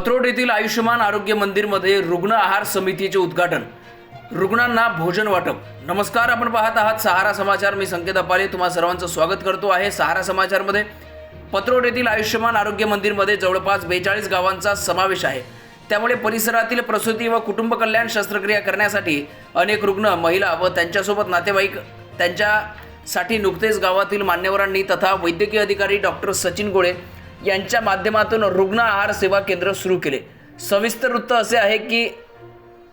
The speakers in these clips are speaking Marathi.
पत्रोड येथील आयुष्यमान आरोग्य मंदिरमध्ये रुग्ण आहार समितीचे उद्घाटन, रुग्णांना भोजन वाटप। नमस्कार, आपण पाहत आहात सहारा समाचार। मी संकेत अपाले तुम्हा सर्वांचं स्वागत करतो आहे सहारा समाचारमध्ये। पत्रोड येथील आयुष्यमान आरोग्य मंदिरमध्ये जवळपास 42 गावांचा समावेश आहे। त्यामुळे परिसरातील प्रसूती व कुटुंब कल्याण शस्त्रक्रिया करण्यासाठी अनेक रुग्ण, महिला व त्यांच्यासोबत नातेवाईक त्यांच्यासाठी नुकतेच गावातील मान्यवरांनी तथा वैद्यकीय अधिकारी डॉक्टर सचिन गोळे यांच्या माध्यमातून रुग्ण आहार सेवा केंद्र सुरू केले। सविस्तर वृत्त असे आहे की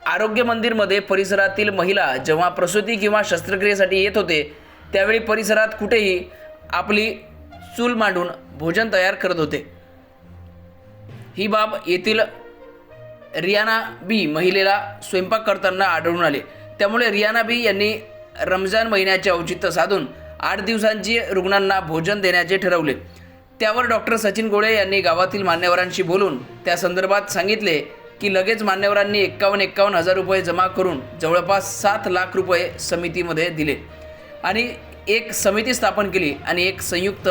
आरोग्य मंदिरमध्ये परिसरातील महिला जेव्हा प्रसूती किंवा शस्त्रक्रियेसाठी येत होते त्यावेळी परिसरात कुठेही आपली चूल मांडून भोजन तयार करत होते। ही बाब येथील रियाना बी महिलेला स्वयंपाक करताना आढळून आले। त्यामुळे रियाना बी यांनी रमजान महिन्याचे औचित्य साधून 8 दिवसांची रुग्णांना भोजन देण्याचे ठरवले। त्यावर डॉक्टर सचिन गोळे यांनी गावातील मान्यवरांशी बोलून त्या संदर्भात सांगितले की लगेच मान्यवरांनी 51 हजार रुपये जमा करून जवळपास 7 लाख रुपये समितीमध्ये दिले आणि एक समिती स्थापन केली आणि एक संयुक्त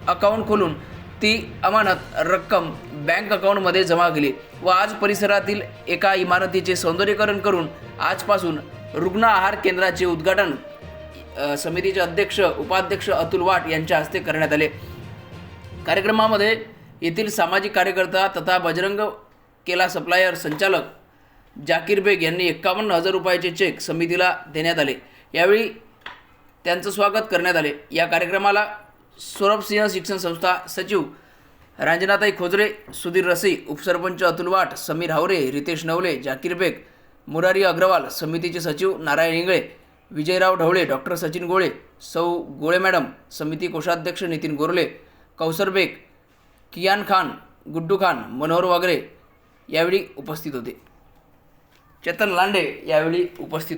अकाउंट खोलून ती अमानत रक्कम बँक अकाउंटमध्ये जमा केली व आज परिसरातील एका इमारतीचे सौंदर्यीकरण करून आजपासून रुग्ण आहार केंद्राचे उद्घाटन समितीचे अध्यक्ष उपाध्यक्ष अतुल वाट यांच्या हस्ते करण्यात आले। कार्यक्रमामध्ये येथील सामाजिक कार्यकर्ता तथा बजरंग केला सप्लायर संचालक जाकीर बेग यांनी 51,000 रुपयाचे चेक समितीला देण्यात आले। यावेळी त्यांचं स्वागत करण्यात आले। या कार्यक्रमाला सौरभ सिंह शिक्षण संस्था सचिव रांजनाताई खोजरे, सुधीर रसी, उपसरपंच अतुल वाट, समीर हावरे, रितेश नवले, जाकीर बेग, मुरारी अग्रवाल, समितीचे सचिव नारायण इंगळे, विजयराव ढवळे, डॉक्टर सचिन गोळे, सौ गोळे मॅडम, समिती कोषाध्यक्ष नितीन गोरले, कौसर बेग, कियान खान, गुड्डू खान, मनोहर वागरे यावेळी उपस्थित होते। चेतन लांडे यावेळी उपस्थित होते।